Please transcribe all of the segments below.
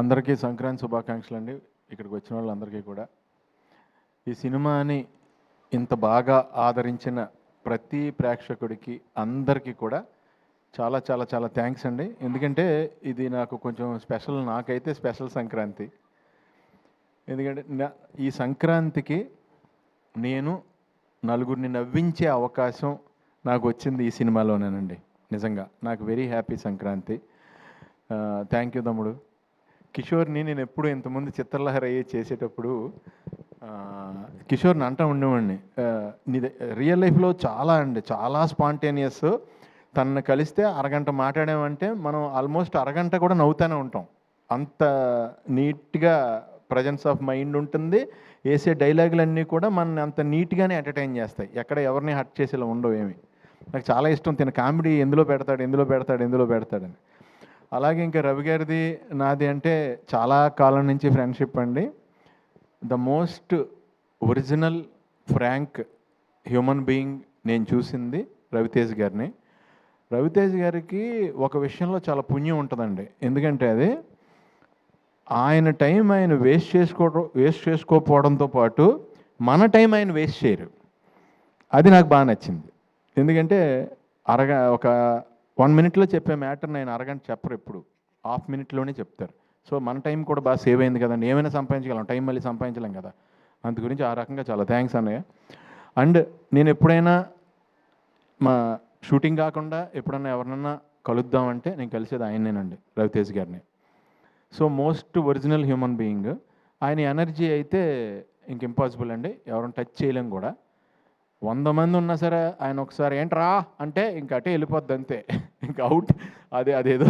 అందరికీ సంక్రాంతి శుభాకాంక్షలు అండి. ఇక్కడికి వచ్చిన వాళ్ళందరికీ కూడా. ఈ సినిమాని ఇంత బాగా ఆదరించిన ప్రతి ప్రేక్షకుడికి అందరికీ కూడా చాలా చాలా చాలా థ్యాంక్స్ అండి. ఎందుకంటే ఇది నాకు కొంచెం స్పెషల్, నాకైతే స్పెషల్ సంక్రాంతి. ఎందుకంటే ఈ సంక్రాంతికి నేను నలుగురిని నవ్వించే అవకాశం నాకు వచ్చింది ఈ సినిమాలోనేనండి. నిజంగా నాకు very happy Sankranti. Thank you తమ్ముడు. కిషోర్ని నేను ఎప్పుడు ఇంతకుముందు చిత్రలహరి అయ్యి చేసేటప్పుడు కిషోర్ని అంటూ ఉండేవాడిని, నీది రియల్ లైఫ్లో చాలా స్పాంటేనియస్. తనను కలిస్తే అరగంట మాట్లాడామంటే మనం ఆల్మోస్ట్ అరగంట కూడా నవ్వుతూనే ఉంటాం. అంత నీట్గా ప్రజెన్స్ ఆఫ్ మైండ్ ఉంటుంది. వేసే డైలాగులన్నీ కూడా మన అంత నీట్గానే ఎంటర్టైన్ చేస్తాయి. ఎక్కడ ఎవరిని హర్ట్ చేసేలా ఉండవు ఏమి. నాకు చాలా ఇష్టం తిన కామెడీ ఎందులో పెడతాడని. అలాగే ఇంకా రవి గారిది నాది అంటే చాలా కాలం నుంచి ఫ్రెండ్షిప్ అండి. The most original frank human being నేను చూసింది రవితేజ్ గారిని. రవితేజ్ గారికి ఒక విషయంలో చాలా పుణ్యం ఉంటుందండి. ఎందుకంటే అది ఆయన టైం ఆయన వేస్ట్ చేసుకోకపోవడంతో పాటు మన టైం ఆయన వేస్ట్ చేయరు. అది నాకు బాగా నచ్చింది. ఎందుకంటే ఒక 1 minute చెప్పే మ్యాటర్ని ఆయన అరగంట చెప్పరు, ఎప్పుడు ½ minute చెప్తారు. సో మన టైం కూడా బాగా సేవ్ అయింది కదండి. ఏమైనా సంపాదించగలం, టైం మళ్ళీ సంపాదించలేం కదా. అందు గురించి ఆ రకంగా చాలా థ్యాంక్స్ అన్నయ్య. అండ్ నేను ఎప్పుడైనా మా షూటింగ్ కాకుండా ఎప్పుడన్నా ఎవరినన్నా కలుద్దామంటే నేను కలిసేది ఆయనేనండి, రవితేజ్ గారిని. So most original human being. ఆయన ఎనర్జీ అయితే ఇంక ఇంపాసిబుల్ అండి, ఎవరిని టచ్ చేయలేం కూడా. 100 మంది ఉన్నా సరే ఆయన ఒకసారి ఏంట్రా అంటే ఇంక అటే వెళ్ళిపోద్ది అంతే, ఇంకా అవుట్. అదేదో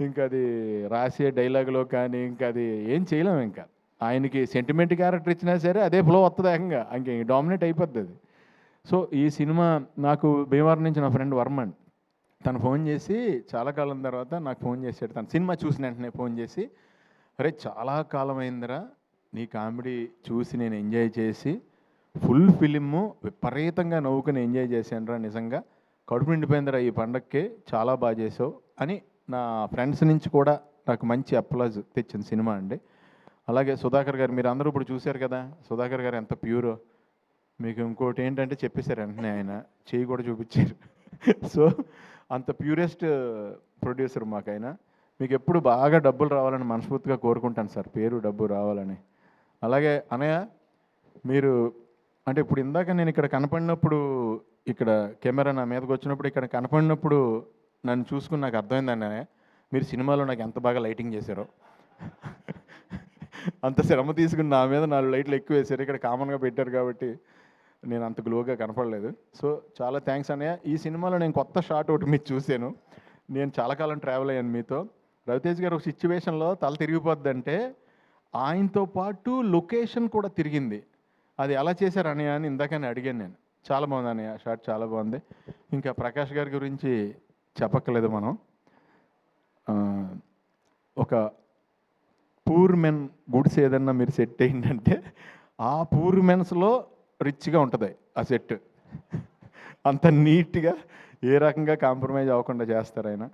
ఇంకా అది రాసే డైలాగులో కానీ ఇంకా అది ఏం చేయలేము. ఇంకా ఆయనకి సెంటిమెంట్ క్యారెక్టర్ ఇచ్చినా సరే అదే ఫ్లో వస్తుంది, ఏకంగా ఇంక డామినేట్ అయిపోద్ది అది. సో ఈ సినిమా నాకు భీమవరం నుంచి నా ఫ్రెండ్ వర్మన్ తను ఫోన్ చేసి చాలా కాలం తర్వాత నాకు ఫోన్ చేశాడు. తను సినిమా చూసిన వెంటనే ఫోన్ చేసి, అరే చాలా కాలం అయిందిరా నీ కామెడీ చూసి నేను ఎంజాయ్ చేసి ఫుల్ ఫిలిము విపరీతంగా నవ్వుకుని ఎంజాయ్ చేశానురా, నిజంగా కడుపు నిండిపోయిందిరా ఈ పండగకి, చాలా బాగా చేసావు అని నా ఫ్రెండ్స్ నుంచి కూడా నాకు మంచి అప్లాజ్ తెచ్చిన సినిమా అండి. అలాగే సుధాకర్ గారు, మీరు అందరూ ఇప్పుడు చూశారు కదా సుధాకర్ గారు ఎంత ప్యూరో. మీకు ఇంకోటి ఏంటంటే చెప్పేశారు వెంటనే, ఆయన చేయి కూడా చూపించారు. సో అంత ప్యూరెస్ట్ ప్రొడ్యూసర్ మాకు ఆయన. మీకు ఎప్పుడు బాగా డబ్బులు రావాలని మనస్ఫూర్తిగా కోరుకుంటాను సార్, పేరు డబ్బు రావాలని. అలాగే అనయ్య, మీరు అంటే ఇప్పుడు ఇందాక నేను ఇక్కడ కనపడినప్పుడు, ఇక్కడ కెమెరా నా మీదకి వచ్చినప్పుడు ఇక్కడ కనపడినప్పుడు నన్ను చూసుకుని నాకు అర్థమైందండి, మీరు సినిమాలో నాకు ఎంత బాగా లైటింగ్ చేశారో. అంత శ్రమ తీసుకుని నా మీద 4 లైట్లు ఎక్కువ వేశారు. ఇక్కడ కామన్గా పెట్టారు కాబట్టి నేను అంత గ్లోగా కనపడలేదు. సో చాలా థ్యాంక్స్ అన్నయ్య. ఈ సినిమాలో నేను కొత్త షాట్ ఒకటి మీరు చూశాను. నేను చాలా కాలం ట్రావెల్ అయ్యాను మీతో. రవితేజ్ గారు ఒక సిచ్యువేషన్లో తల తిరిగిపోద్దంటే ఆయనతో పాటు లొకేషన్ కూడా తిరిగింది. అది ఎలా చేశారు అన్నయ్య అని ఇందాకనే అడిగాను నేను. చాలా బాగుంది అన్నయ్య, షాట్ చాలా బాగుంది. ఇంకా ప్రకాష్ గారి గురించి చెప్పక్కలేదు మనం. ఒక పూర్ మెన్ గుడ్స్ ఏదన్నా మీరు సెట్ అయిందంటే ఆ పూర్ మెన్స్లో రిచ్గా ఉంటుంది ఆ సెట్. అంత నీట్గా ఏ రకంగా కాంప్రమైజ్ అవ్వకుండా చేస్తారు ఆయన.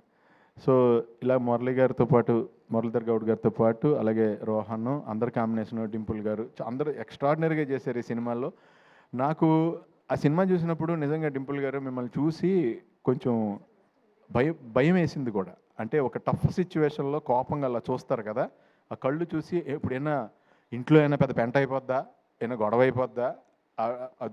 సో ఇలా మురళీధర్ గౌడ్ గారితో పాటు అలాగే రోహన్, అందరు కాంబినేషన్, డింపుల్ గారు అందరూ ఎక్స్ట్రాడినరీగా చేశారు ఈ సినిమాలో. నాకు ఆ సినిమా చూసినప్పుడు నిజంగా డింపుల్ గారు మిమ్మల్ని చూసి కొంచెం భయం వేసింది కూడా. అంటే ఒక టఫ్ సిచ్యువేషన్లో కోపంగా అలా చూస్తారు కదా, ఆ కళ్ళు చూసి ఎప్పుడైనా ఇంట్లో అయినా పెద్ద పెంట అయిపోద్దా, ఏమైనా గొడవ అయిపోద్దా,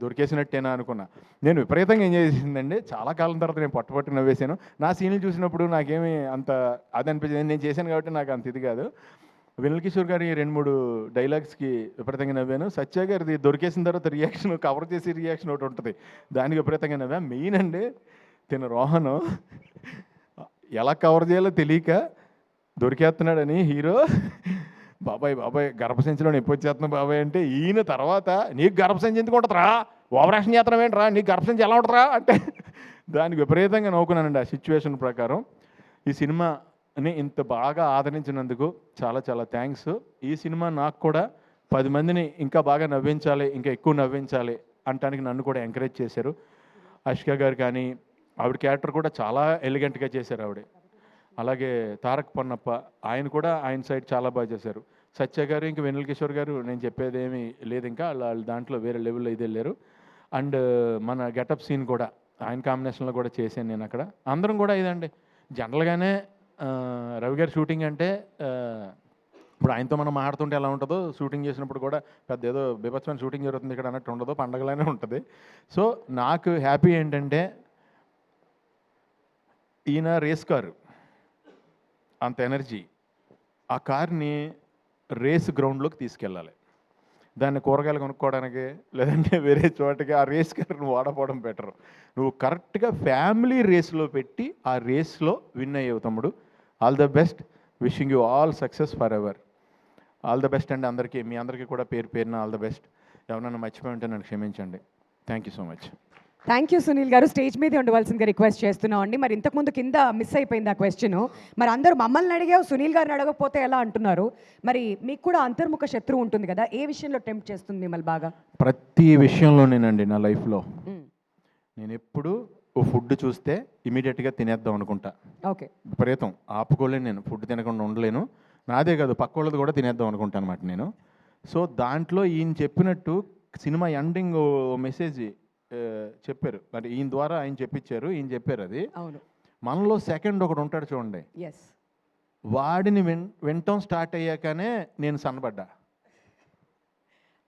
దొరికేసినట్టేనా అనుకున్నా. నేను విపరీతంగా ఎంజాయ్ చేసిందండి. చాలా కాలం తర్వాత నేను పట్టుపట్టు నవ్వేశాను. నా సీన్లు చూసినప్పుడు నాకేమీ అంత అది అనిపించింది, నేను చేశాను కాబట్టి నాకు అంత ఇది కాదు. వెన్నెల కిషోర్ గారి 2-3 డైలాగ్స్కి విపరీతంగా నవ్వాను. సత్య గారిది దొరికేసిన తర్వాత రియాక్షన్, కవర్ చేసి రియాక్షన్ ఒకటి ఉంటుంది, దానికి విపరీతంగా నవ్వా. మెయిన్ అండి తిన రోహన్ ఎలా కవర్ చేయాలో తెలియక దొరికేస్తున్నాడని హీరో, బాబాయ్ గర్భసంచిలో ఎప్పుడు వచ్చేస్తున్నా బాబాయ్ అంటే, ఈయన తర్వాత నీకు గర్భసంచి ఎందుకు ఉంటుందిరా, ఓవరాక్షన్ చేస్తున్నావు ఏంట్రా, నీకు గర్భసంచి ఎలా ఉంటుందిరా అంటే దానికి విపరీతంగా నవ్వుకున్నానండి ఆ సిచ్యువేషన్ ప్రకారం. ఈ సినిమాని ఇంత బాగా ఆదరించినందుకు చాలా చాలా థ్యాంక్స్. ఈ సినిమా నాకు కూడా 10 మందిని ఇంకా బాగా నవ్వించాలి, ఇంకా ఎక్కువ నవ్వించాలి అంటానికి నన్ను కూడా ఎంకరేజ్ చేశారు. అష్క గారు కానీ, ఆవిడ క్యారెక్టర్ కూడా చాలా ఎలిగెంట్గా చేశారు ఆవిడ. అలాగే తారక్ పొన్నప్ప ఆయన కూడా ఆయన సైడ్ చాలా బాగా చేశారు. సత్య గారు ఇంకా వెన్నెల కిషోర్ గారు నేను చెప్పేది ఏమీ లేదు, ఇంకా వాళ్ళు దాంట్లో వేరే లెవెల్లో ఇది వెళ్ళారు. అండ్ మన గెటప్ సీన్ కూడా ఆయన కాంబినేషన్లో కూడా చేశాను నేను అక్కడ. అందరం కూడా ఇదండి జనరల్గానే రవి గారి షూటింగ్ అంటే ఇప్పుడు ఆయనతో మనం మాట్లాడుతుంటే ఎలా ఉంటుందో, షూటింగ్ చేసినప్పుడు కూడా పెద్ద ఏదో బీభత్సమైన షూటింగ్ జరుగుతుంది ఇక్కడ అన్నట్టు ఉండదు, పండగలానే ఉంటుంది. సో నాకు హ్యాపీ ఏంటంటే ఈయన రేస్ కారు అంత ఎనర్జీ, ఆ కార్ని రేస్ గ్రౌండ్లోకి తీసుకెళ్ళాలి. దాన్ని కూరగాయలు కొనుక్కోవడానికి లేదంటే వేరే చోటకి ఆ రేస్ కార్ని వాడపోవడం బెటరు. నువ్వు కరెక్ట్గా ఫ్యామిలీ రేస్లో పెట్టి ఆ రేస్లో విన్ అయ్యేవు తమ్ముడు. All the best, wishing you all success for ever. All the best అండి అందరికీ, మీ అందరికీ కూడా పేరు పేరున ఆల్ ద బెస్ట్. ఎవరైనా మర్చిపోయి ఉంటే నన్ను క్షమించండి. Thank you so much. Thank you Sunil garu. Stage మీదే ఉండవలసిందిగా రిక్వెస్ట్ చేస్తున్నాం అండి. మరి ఇంతకుముందు కింద మిస్ అయిపోయింది ఆ క్వశ్చన్. మరి అందరూ మమ్మల్ని అడిగావు, సునీల్ గారిని అడగకపోతే ఎలా అంటున్నారు. మరి మీకు కూడా అంతర్ముఖ శత్రువు ఉంటుంది కదా, ఏ విషయంలో టెంప్ట్ చేస్తుంది మిమ్మల్ని బాగా? ప్రతి విషయంలోనేనండి నా లైఫ్లో. నేను ఎప్పుడు ఓ ఫుడ్ చూస్తే ఇమీడియట్గా తినేద్దాం అనుకుంటా. ఓకే. విపరీతం ఆపుకోలేను, నేను ఫుడ్ తినకుండా ఉండలేను. నాదే కాదు పక్క వాళ్ళది కూడా తినేద్దాం అనుకుంటాను అనమాట నేను. సో దాంట్లో ఈయన చెప్పినట్టు సినిమా ఎండింగ్ మెసేజ్ చెప్పారు, మరి ఈయన ద్వారా ఆయన చెప్పించారు, ఈయన చెప్పారు అది. అవును. మనలో సెకండ్ ఒకడు ఉంటాడు చూడండి, ఎస్, వాడిని వినటం స్టార్ట్ అయ్యాకనే నేను సన్నబడ్డా.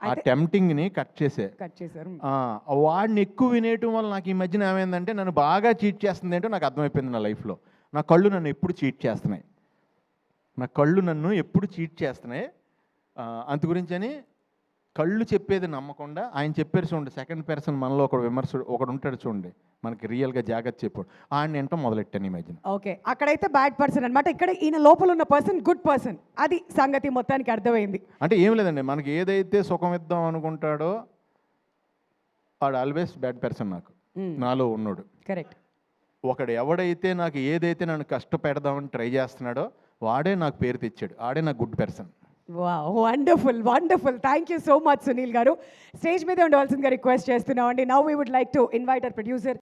ఆ టెంప్టింగ్ని కట్ చేశారు. వాడిని ఎక్కువ వినేయటం వల్ల నాకు ఈ మధ్యన ఏమైందంటే నన్ను బాగా చీట్ చేస్తుంది ఏంటో నాకు అర్థమైపోయింది నా లైఫ్లో. నా కళ్ళు నన్ను ఎప్పుడు చీట్ చేస్తున్నాయి, అంత గురించని కళ్ళు చెప్పేది నమ్మకుండా ఆయన చెప్పారు చూడండి, సెకండ్ పర్సన్ మనలో ఒకడు ఉంటాడు చూడండి, మనకి రియల్గా జాగ్రత్త చెప్పాడు, ఆయన వింటాం మొదలెట్టాను ఈ మధ్యన. ఓకే, అక్కడైతే బ్యాడ్ పర్సన్ అనమాట, ఇక్కడ ఈయన లోపల ఉన్న పర్సన్ గుడ్ పర్సన్. అది సంగతి మొత్తానికి అర్థమైంది. అంటే ఏం లేదండి, మనకి ఏదైతే సుఖం ఇద్దాం అనుకుంటాడో వాడు ఆల్వేస్ బ్యాడ్ పర్సన్ నాకు, నాలో ఉన్నాడు. కరెక్ట్. ఒకడు ఎవడైతే నాకు ఏదైతే నన్ను కష్టపెడదామని ట్రై చేస్తున్నాడో వాడే నాకు పేరు తెచ్చాడు, ఆడే నాకు good person. Wow, wonderful wonderful. Thank you so much Sunil garu. Stage మీద ఉండవలసిందిగా రిక్వెస్ట్ చేస్తున్నాం అండి. Now we would like to invite our producer